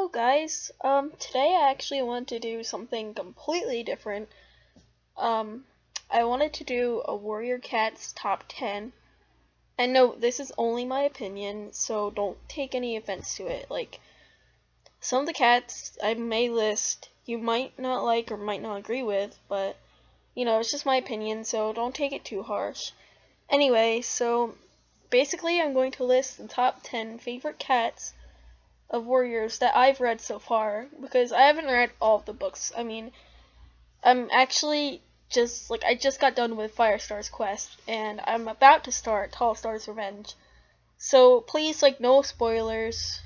Hello guys, today I actually want to do something completely different. I wanted to do a Warrior Cats top 10, and no, this is only my opinion, so don't take any offense to it. Like, some of the cats I may list you might not like or might not agree with, but, you know, it's just my opinion, so don't take it too harsh. Anyway, so, basically I'm going to list the top 10 favorite cats of warriors that I've read so far, because I haven't read all of the books. I mean, I'm actually I just got done with Firestars Quest, and I'm about to start Tall Stars Revenge. So please, no spoilers,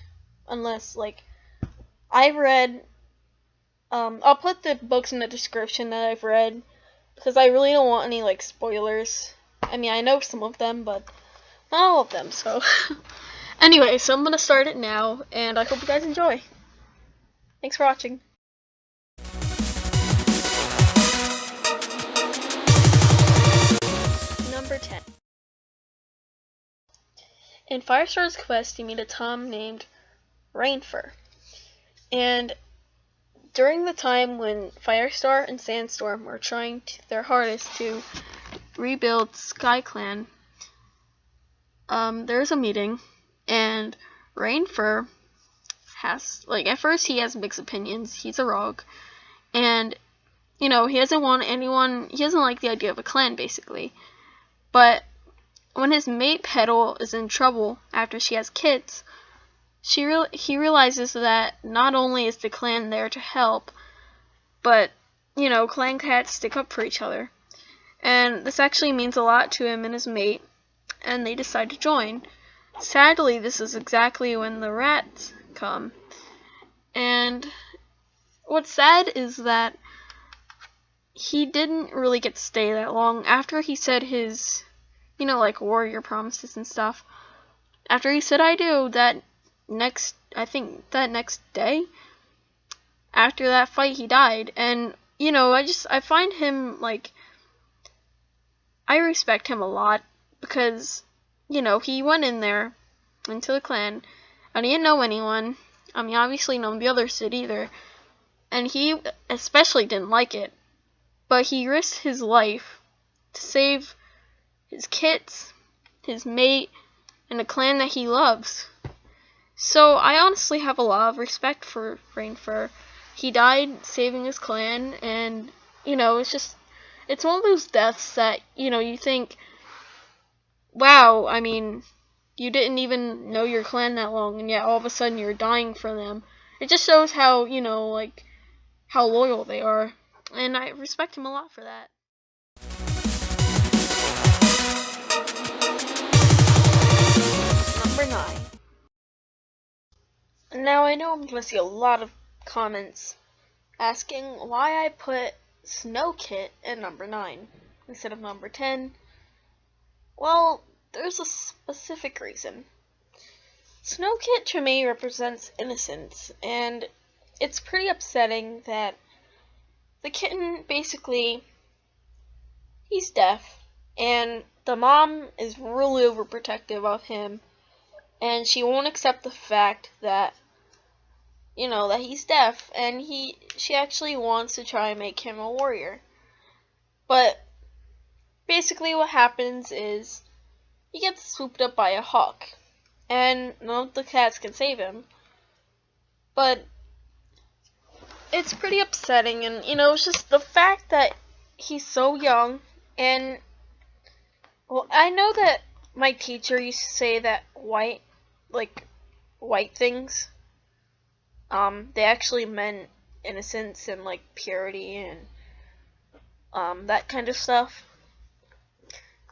unless, I've read, I'll put the books in the description that I've read, because I really don't want any, spoilers. I mean, I know some of them, but not all of them, so... Anyway, so I'm going to start it now, and I hope you guys enjoy. Thanks for watching. Number 10. In Firestars Quest, you meet a Tom named Rainfur. And during the time when Firestar and Sandstorm were trying their hardest to rebuild Skyclan, there's a meeting. And Rainfur has, at first he has mixed opinions. He's a rogue. And, he doesn't want anyone, he doesn't like the idea of a clan, basically. But when his mate Petal is in trouble after she has kids, he realizes that not only is the clan there to help, but, clan cats stick up for each other. And this actually means a lot to him and his mate, and they decide to join. Sadly, this is exactly when the rats come. And what's sad is that he didn't really get to stay that long. After he said his, warrior promises and stuff, after he said I do, that next day, after that fight, he died. And, I find him, I respect him a lot, because he went in there, into the clan, and he didn't know anyone. I mean, obviously none of the others did either. And he especially didn't like it. But he risked his life to save his kids, his mate, and the clan that he loves. So I honestly have a lot of respect for Rainfur. He died saving his clan, and, it's one of those deaths that, you think, wow, I mean, you didn't even know your clan that long, and yet all of a sudden you're dying for them. It just shows how, how loyal they are, and I respect him a lot for that. Number 9. Now, I know I'm going to see a lot of comments asking why I put Snowkit at number 9 instead of number 10. Well, there's a specific reason. Snowkit to me represents innocence, and it's pretty upsetting that the kitten, basically, he's deaf, and the mom is really overprotective of him, and she won't accept the fact that, that he's deaf, and she actually wants to try and make him a warrior. But basically what happens is he gets swooped up by a hawk, and none of the cats can save him. But it's pretty upsetting, and it's just the fact that he's so young. And well, I know that my teacher used to say that white things, they actually meant innocence and purity and that kind of stuff.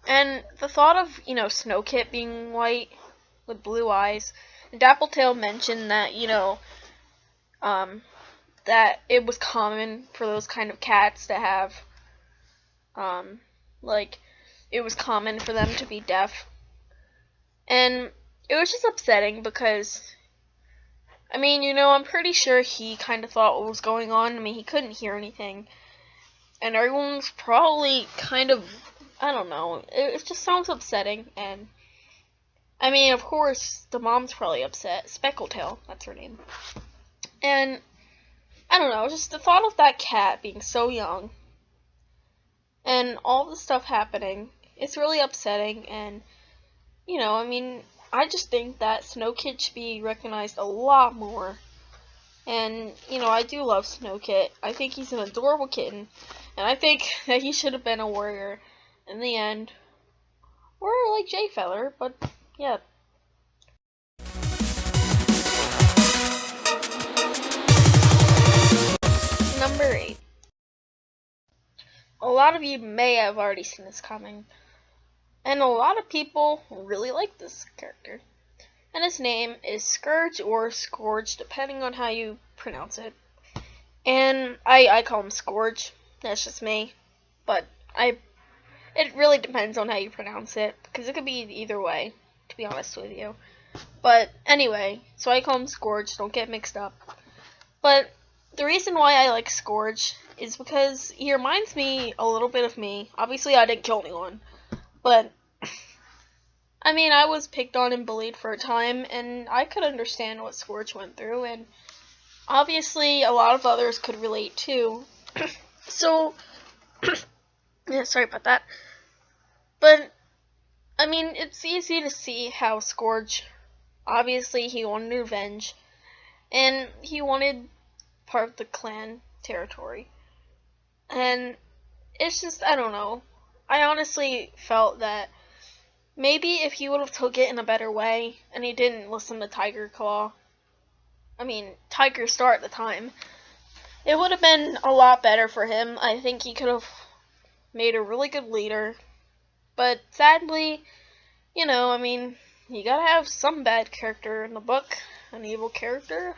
And the thought of, Snowkit being white with blue eyes, and Dappletail mentioned that, that it was common for those kind of cats to have, it was common for them to be deaf. And it was just upsetting because, I mean, I'm pretty sure he kind of thought what was going on. I mean, he couldn't hear anything. And everyone was probably kind of, I don't know, it just sounds upsetting. And I mean, of course, the mom's probably upset. Speckletail, that's her name. And I don't know, just the thought of that cat being so young and all the stuff happening, it's really upsetting. And you know, I mean, I just think that Snowkit should be recognized a lot more. And you know, I do love Snowkit. I think he's an adorable kitten, and I think that he should have been a warrior in the end, or like Jay Feather. But yeah. Number 8. A lot of you may have already seen this coming, and a lot of people really like this character. And his name is Scourge or Scourge, depending on how you pronounce it. And I call him Scourge. That's just me. But it really depends on how you pronounce it, because it could be either way, to be honest with you. But anyway, so I call him Scourge, don't get mixed up. But the reason why I like Scourge is because he reminds me a little bit of me. Obviously, I didn't kill anyone, but I mean, I was picked on and bullied for a time, and I could understand what Scourge went through, and obviously, a lot of others could relate too. So, yeah, sorry about that. But I mean, it's easy to see how Scourge, obviously, he wanted revenge, and he wanted part of the clan territory. And it's just, I don't know. I honestly felt that maybe if he would have took it in a better way and he didn't listen to Tiger Star at the time, it would have been a lot better for him. I think he could have made a really good leader. But sadly, you know, I mean, you gotta have some bad character in the book, an evil character.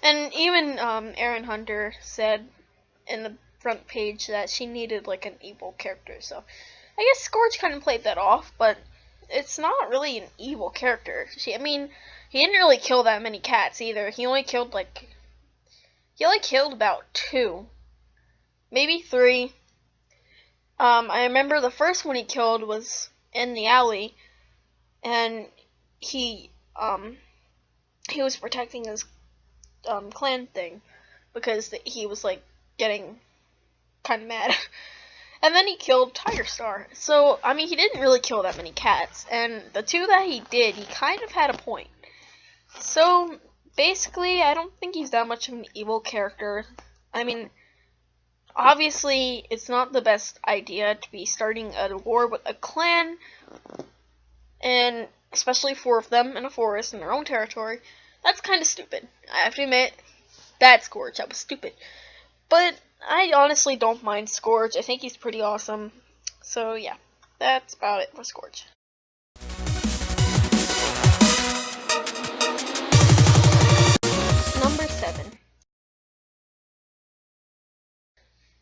And even Erin Hunter said in the front page that she needed like an evil character. So I guess Scourge kind of played that off, but it's not really an evil character. He didn't really kill that many cats either. He only killed about 2, maybe 3. I remember the first one he killed was in the alley, and he was protecting his clan thing because he was like getting kind of mad. And then he killed Tiger Star. So, I mean, he didn't really kill that many cats, and the 2 that he did, he kind of had a point. So, basically, I don't think he's that much of an evil character. I mean, obviously, it's not the best idea to be starting a war with a clan, and especially 4 of them in a forest in their own territory. That's kind of stupid. I have to admit, that Scourge, that was stupid. But I honestly don't mind Scourge. I think he's pretty awesome. So yeah, that's about it for Scourge. Number 7.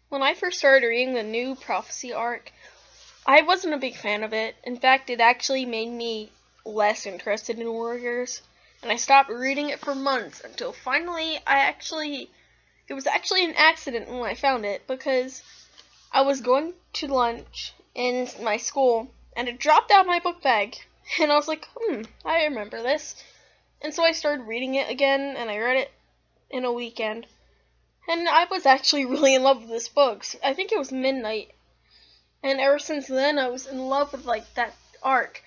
When I first started reading the new Prophecy arc, I wasn't a big fan of it. In fact, it actually made me less interested in Warriors, and I stopped reading it for months until finally it was actually an accident when I found it, because I was going to lunch in my school and it dropped out of my book bag, and I was like, I remember this. And so I started reading it again, and I read it in a weekend, and I was actually really in love with this book. I think it was midnight, and ever since then I was in love with like that arc.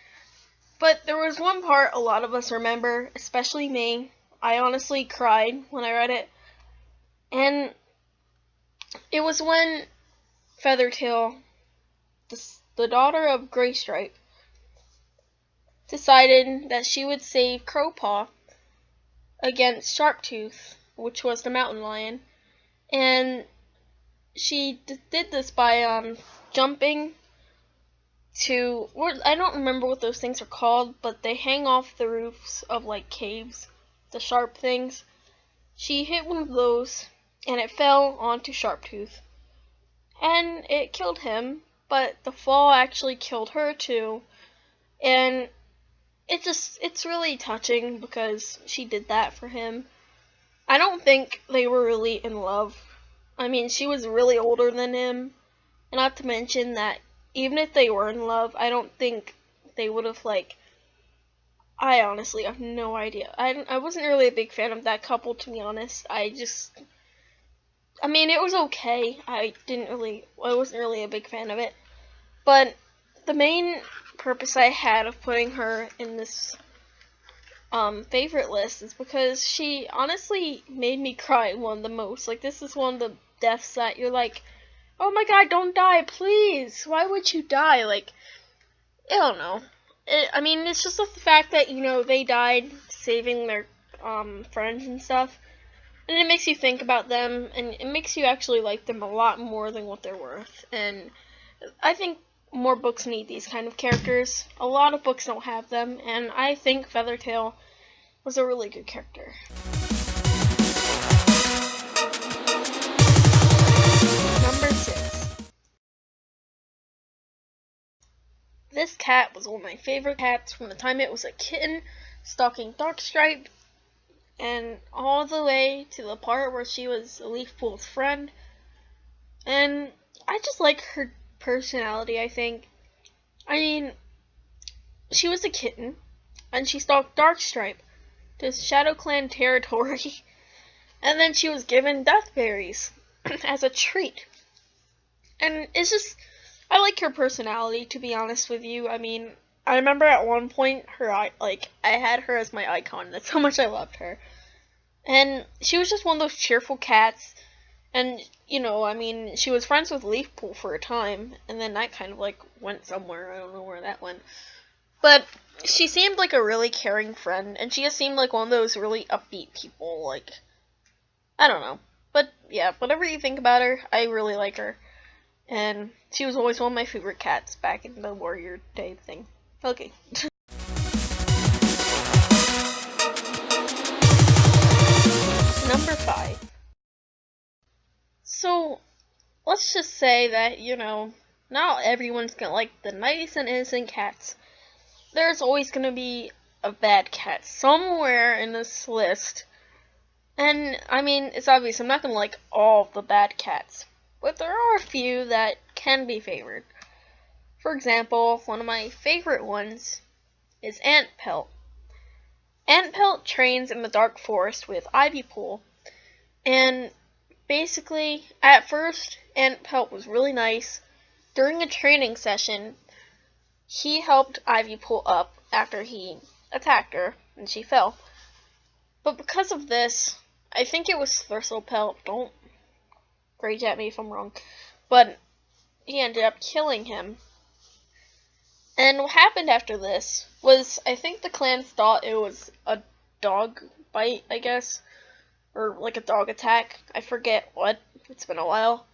But there was one part a lot of us remember, especially me. I honestly cried when I read it. And it was when Feathertail, the daughter of Greystripe, decided that she would save Crowpaw against Sharptooth, which was the mountain lion. And she did this by jumping to, I don't remember what those things are called, but they hang off the roofs of like caves, the sharp things. She hit one of those, and it fell onto Sharptooth, and it killed him, but the fall actually killed her too. And it's really touching because she did that for him. I don't think they were really in love. I mean, she was really older than him, and not to mention that even if they were in love, I don't think they would have I honestly have no idea. I wasn't really a big fan of that couple, to be honest. I mean, it was okay. I wasn't really a big fan of it. But the main purpose I had of putting her in this favorite list is because she honestly made me cry one of the most. Like, this is one of the deaths that you're like, oh my god, don't die, please. Why would you die? Like, I don't know. I mean, it's just the fact that, you know, they died saving their friends and stuff. And it makes you think about them, and it makes you actually like them a lot more than what they're worth. And I think more books need these kind of characters. A lot of books don't have them, and I think Feathertail was a really good character. Number 6. This cat was one of my favorite cats from the time it was a kitten stalking Darkstripe, and all the way to the part where she was Leafpool's friend. And I just like her personality, I think. I mean, she was a kitten, and she stalked Darkstripe to Shadow Clan territory, and then she was given deathberries as a treat. And it's just, I like her personality, to be honest with you. I mean, I remember at one point, I had her as my icon. That's how much I loved her. And she was just one of those cheerful cats. And, you know, I mean, she was friends with Leafpool for a time, and then that kind of, like, went somewhere. I don't know where that went. But she seemed like a really caring friend, and she just seemed like one of those really upbeat people, like, I don't know. But, yeah, whatever you think about her, I really like her. And she was always one of my favorite cats back in the Warrior Day thing. Okay. Number 5. So, let's just say that, you know, not everyone's gonna like the nice and innocent cats. There's always gonna be a bad cat somewhere in this list. And, I mean, it's obvious I'm not gonna like all the bad cats. But there are a few that can be favored. For example, one of my favorite ones is Antpelt. Antpelt trains in the Dark Forest with Ivypool, and basically, at first, Antpelt was really nice. During a training session, he helped Ivypool up after he attacked her, and she fell. But because of this, I think it was Sorreltail, don't rage at me if I'm wrong, but he ended up killing him. And what happened after this was, I think the clans thought it was a dog bite, I guess, or like a dog attack. I forget what, it's been a while.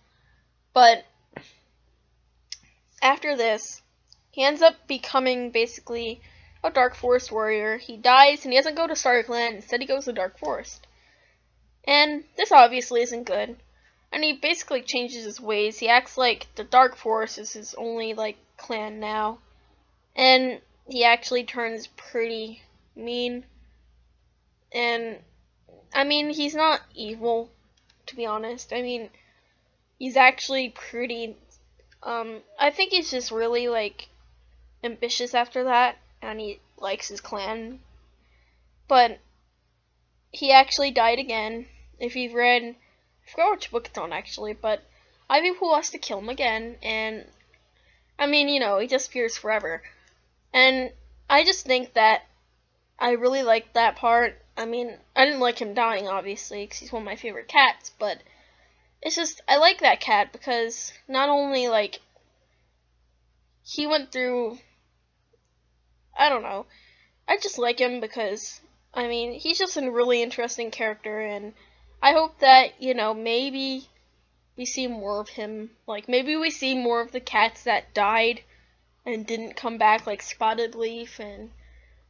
But after this, he ends up becoming basically a Dark Forest warrior. He dies and he doesn't go to Skyclans, instead he goes to Dark Forest. And this obviously isn't good. And he basically changes his ways. He acts like the Dark Forest is his only, like, clan now. And he actually turns pretty mean. And, I mean, he's not evil, to be honest. I mean, he's actually pretty, I think he's just really, like, ambitious after that. And he likes his clan. But he actually died again. If you've read, I forgot which book it's on actually, but Ivypool has to kill him again, and I mean, you know, he disappears forever. And I just think that I really liked that part. I mean, I didn't like him dying, obviously, because he's one of my favorite cats, but it's just, I like that cat because not only, like, he went through, I don't know, I just like him because, I mean, he's just a really interesting character, and I hope that, you know, maybe we see more of him. Like, maybe we see more of the cats that died and didn't come back, like Spotted Leaf and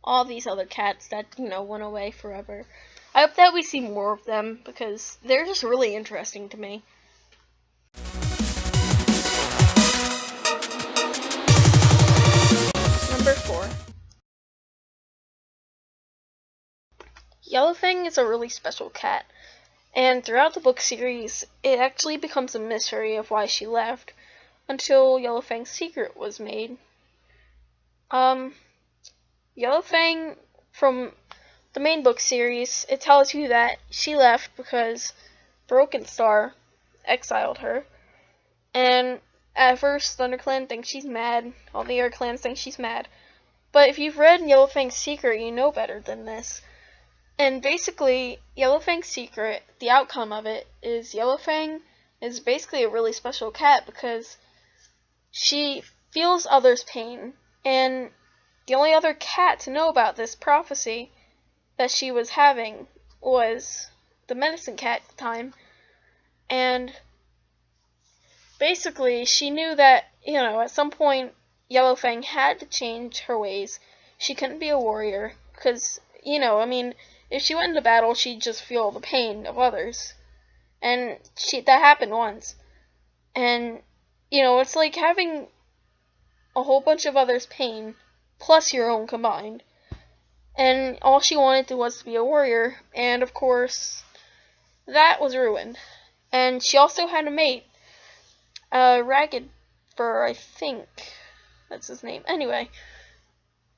all these other cats that, you know, went away forever. I hope that we see more of them because they're just really interesting to me. Number 4. Yellowfang is a really special cat. And throughout the book series, it actually becomes a mystery of why she left until Yellowfang's secret was made. Yellowfang from the main book series, it tells you that she left because Crookedstar exiled her. And at first, ThunderClan thinks she's mad. All the other clans think she's mad. But if you've read Yellowfang's secret, you know better than this. And basically, Yellowfang's secret, the outcome of it, is Yellowfang is basically a really special cat because she feels others' pain. And the only other cat to know about this prophecy that she was having was the medicine cat at the time. And basically, she knew that, at some point, Yellowfang had to change her ways. She couldn't be a warrior, because, if she went into battle, she'd just feel the pain of others. And that happened once. And, it's like having a whole bunch of others' pain, plus your own combined. And all she wanted was to be a warrior, and of course, that was ruined. And she also had a mate, Ragged Fur, I think that's his name. Anyway,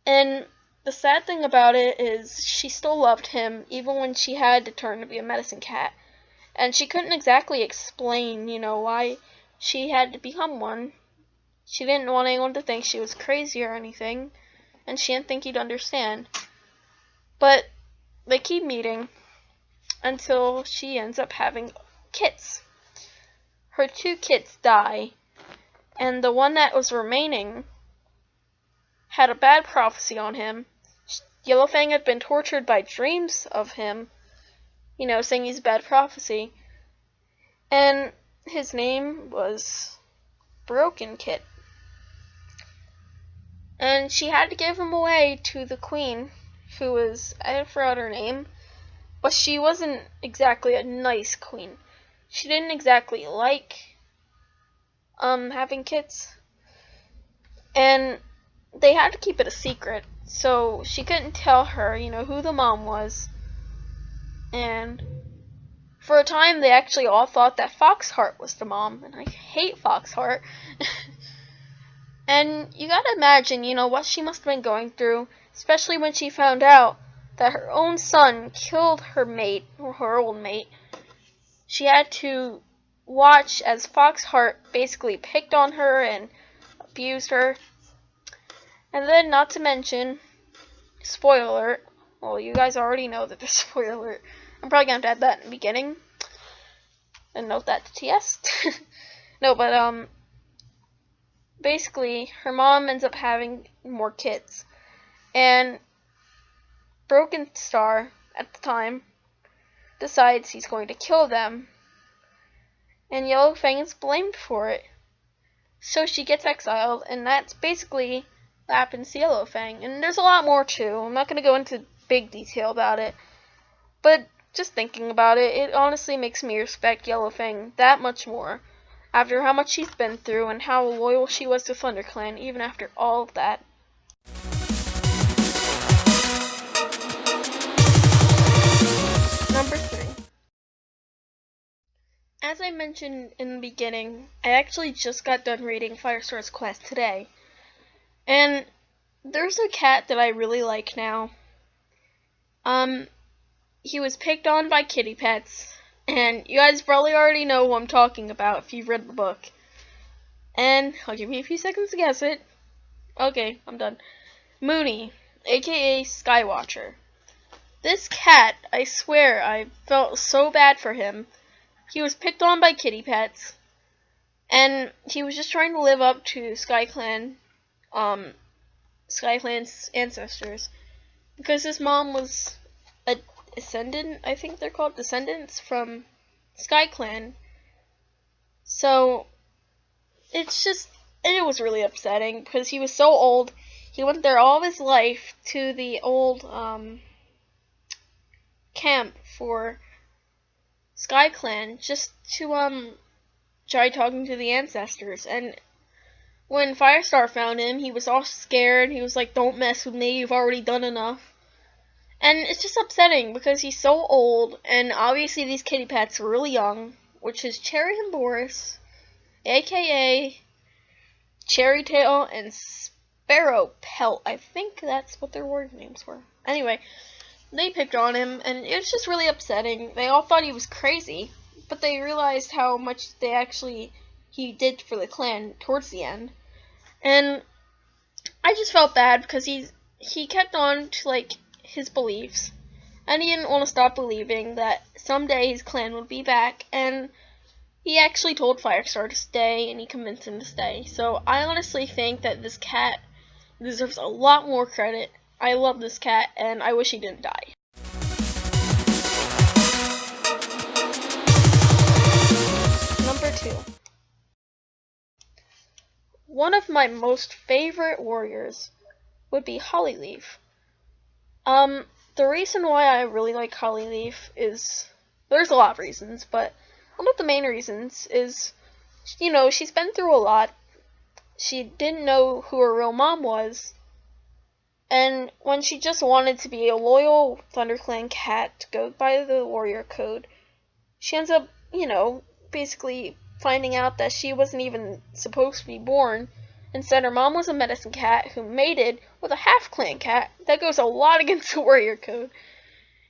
and the sad thing about it is she still loved him, even when she had to turn to be a medicine cat. And she couldn't exactly explain, why she had to become one. She didn't want anyone to think she was crazy or anything, and she didn't think he'd understand. But they keep meeting until she ends up having kits. Her 2 kits die, and the one that was remaining had a bad prophecy on him. Yellowfang had been tortured by dreams of him, saying he's a bad prophecy. And his name was Broken Kit. And she had to give him away to the queen, who was, I forgot her name, but she wasn't exactly a nice queen. She didn't exactly like having kits. And they had to keep it a secret, so she couldn't tell her, who the mom was. And for a time, they actually all thought that Foxheart was the mom, and I hate Foxheart. And you gotta imagine, what she must have been going through, especially when she found out that her own son killed her mate, or her old mate. She had to watch as Foxheart basically picked on her and abused her. And then, not to mention, spoiler alert, well, you guys already know that there's spoiler alert. I'm probably going to have to add that in the beginning. And note that to TS. No, but, basically, her mom ends up having more kids. And Crookedstar, at the time, decides he's going to kill them. And Yellowfang is blamed for it. So she gets exiled, and that's basically what happens to Yellowfang. And there's a lot more too. I'm not going to go into big detail about it. But just thinking about it, it honestly makes me respect Yellowfang that much more. After how much she's been through and how loyal she was to ThunderClan, even after all of that. Number 3. As I mentioned in the beginning, I actually just got done reading Firestars Quest today. And there's a cat that I really like now. He was picked on by kitty pets. And you guys probably already know who I'm talking about if you've read the book. And I'll give you a few seconds to guess it. Okay, I'm done. Mooney, aka Skywatcher. This cat, I swear, I felt so bad for him. He was picked on by kitty pets, and he was just trying to live up to Skyclan's ancestors, because his mom was a descendant, I think they're called descendants from Skyclan. So it was really upsetting because he was so old. He went there all of his life to the old camp for Skyclan just to try talking to the ancestors. And when Firestar found him, he was all scared. He was like, "Don't mess with me, you've already done enough." And it's just upsetting because he's so old, and obviously these kitty pets were really young, which is Cherry and Boris, aka Cherrytail and Pharaoh Pelt. I think that's what their warrior names were. Anyway, they picked on him, and it was just really upsetting. They all thought he was crazy, but they realized how much he did for the clan towards the end. And I just felt bad because he kept on to like his beliefs, and he didn't want to stop believing that someday his clan would be back, and he actually told Firestar to stay, and he convinced him to stay. So I honestly think that this cat deserves a lot more credit. I love this cat, and I wish he didn't die. Number 2. One of my most favorite warriors would be Hollyleaf. The reason why I really like Hollyleaf is, there's a lot of reasons, but one of the main reasons is, she's been through a lot. She didn't know who her real mom was, and when she just wanted to be a loyal ThunderClan cat to go by the warrior code, she ends up, basically finding out that she wasn't even supposed to be born. Instead, her mom was a medicine cat who mated with a half-clan cat. That goes a lot against the warrior code.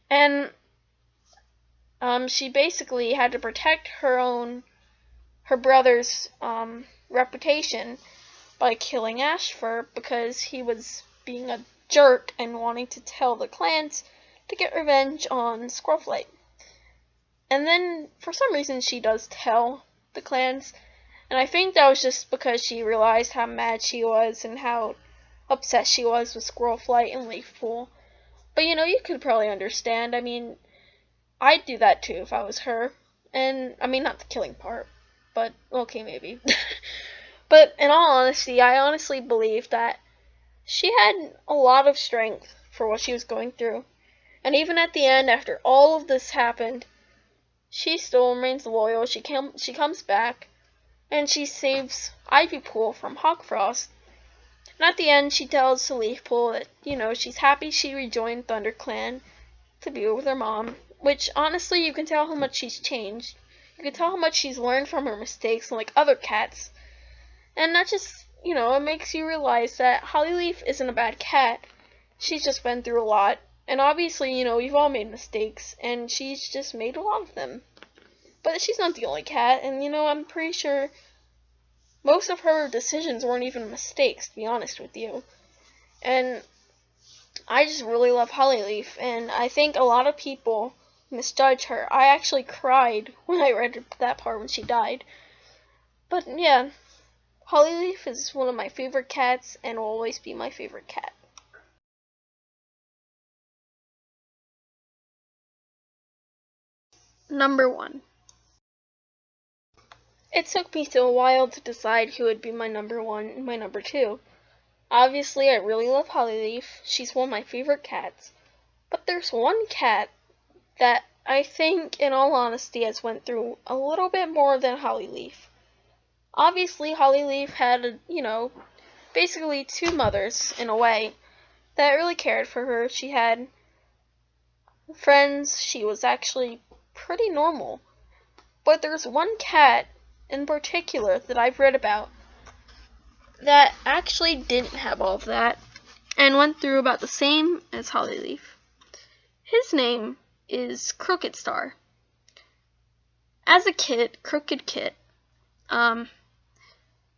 And she basically had to protect her brother's reputation by killing Ashfur because he was being a jerk and wanting to tell the clans to get revenge on Squirrelflight. And then, for some reason, she does tell the clans, and I think that was just because she realized how mad she was and how upset she was with Squirrelflight and Leafpool. But you could probably understand. I mean, I'd do that too if I was her. And, I mean, not the killing part, but, okay, maybe. But, in all honesty, I honestly believe that she had a lot of strength for what she was going through. And even at the end, after all of this happened, she still remains loyal. She comes back, and she saves Ivypool from Hawkfrost. And at the end, she tells Leafpool that, she's happy she rejoined ThunderClan to be with her mom. Which, honestly, you can tell how much she's changed. You can tell how much she's learned from her mistakes, like other cats. And that just, it makes you realize that Hollyleaf isn't a bad cat. She's just been through a lot. And obviously, we've all made mistakes, and she's just made a lot of them. But she's not the only cat, and, I'm pretty sure most of her decisions weren't even mistakes, to be honest with you. And I just really love Hollyleaf, and I think a lot of people misjudge her. I actually cried when I read that part when she died. But, yeah, Hollyleaf is one of my favorite cats, and will always be my favorite cat. Number 1. It took me a while to decide who would be my number 1 and my number 2. Obviously, I really love Hollyleaf. She's one of my favorite cats. But there's one cat that I think, in all honesty, has went through a little bit more than Hollyleaf. Obviously, Hollyleaf had, basically 2 mothers, in a way, that really cared for her. She had friends. She was actually pretty normal. But there's one cat in particular that I've read about that actually didn't have all of that and went through about the same as Hollyleaf. His name is Crookedstar. As a kid, Crooked Kit,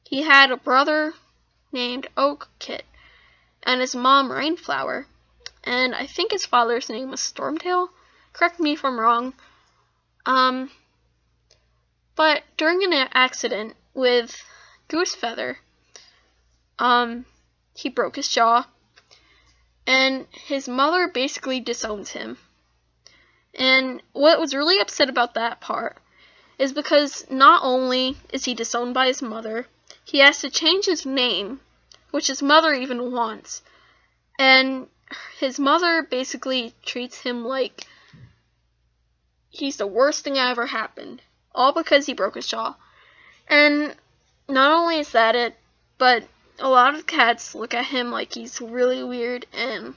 he had a brother named Oak Kit and his mom Rainflower, and I think his father's name was Stormtail. Correct me if I'm wrong. But during an accident with Goosefeather, he broke his jaw, and his mother basically disowned him. And what was really upset about that part is because not only is he disowned by his mother, he has to change his name, which his mother even wants. And his mother basically treats him like he's the worst thing that ever happened, all because he broke his jaw. And not only is that it, but a lot of cats look at him like he's really weird, and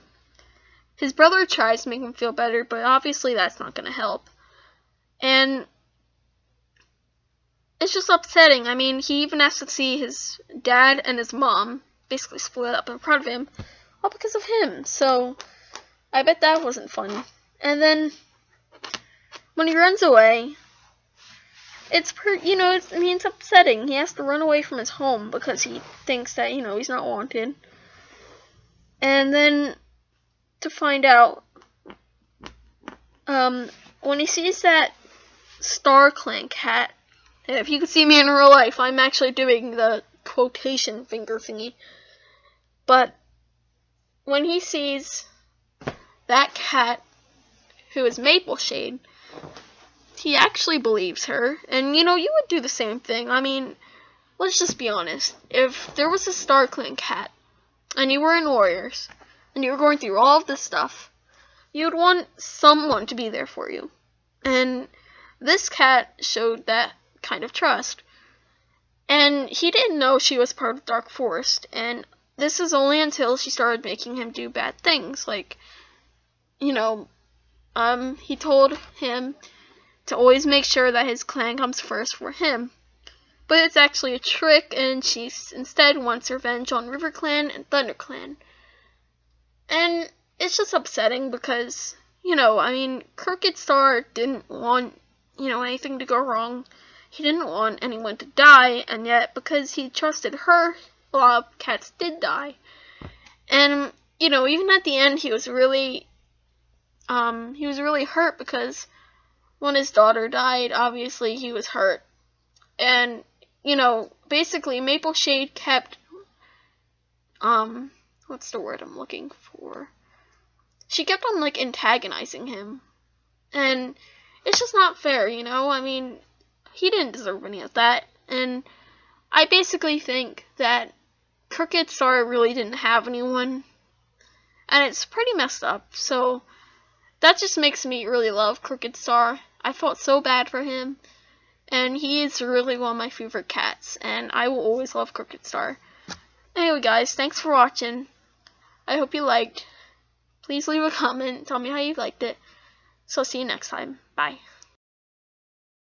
his brother tries to make him feel better, but obviously that's not going to help. And it's just upsetting. I mean, he even has to see his dad and his mom basically split up in front of him, all because of him. So I bet that wasn't fun. And then when he runs away, it's it's upsetting. He has to run away from his home because he thinks that, he's not wanted. And then to find out, when he sees that Star Clan cat, and if you could see me in real life, I'm actually doing the quotation finger thingy. But when he sees that cat, who is Mapleshade, he actually believes her. And, you would do the same thing. I mean, let's just be honest. If there was a Star Clan cat, and you were in Warriors, and you were going through all of this stuff, you'd want someone to be there for you. And this cat showed that kind of trust. And he didn't know she was part of Dark Forest, and this is only until she started making him do bad things, like, he told him to always make sure that his clan comes first for him. But it's actually a trick, and she instead wants revenge on River Clan and Thunder Clan. And it's just upsetting because, Crookedstar didn't want, anything to go wrong. He didn't want anyone to die, and yet because he trusted her, a lot of cats did die. And, even at the end, he was really hurt because when his daughter died, obviously he was hurt. And, basically Mapleshade kept, what's the word I'm looking for? She kept on, antagonizing him. And it's just not fair, he didn't deserve any of that. And I basically think that Crookedstar really didn't have anyone. And it's pretty messed up. So that just makes me really love Crookedstar. I felt so bad for him. And he is really one of my favorite cats. And I will always love Crookedstar. Anyway, guys, thanks for watching. I hope you liked. Please leave a comment. Tell me how you liked it. So see you next time. Bye.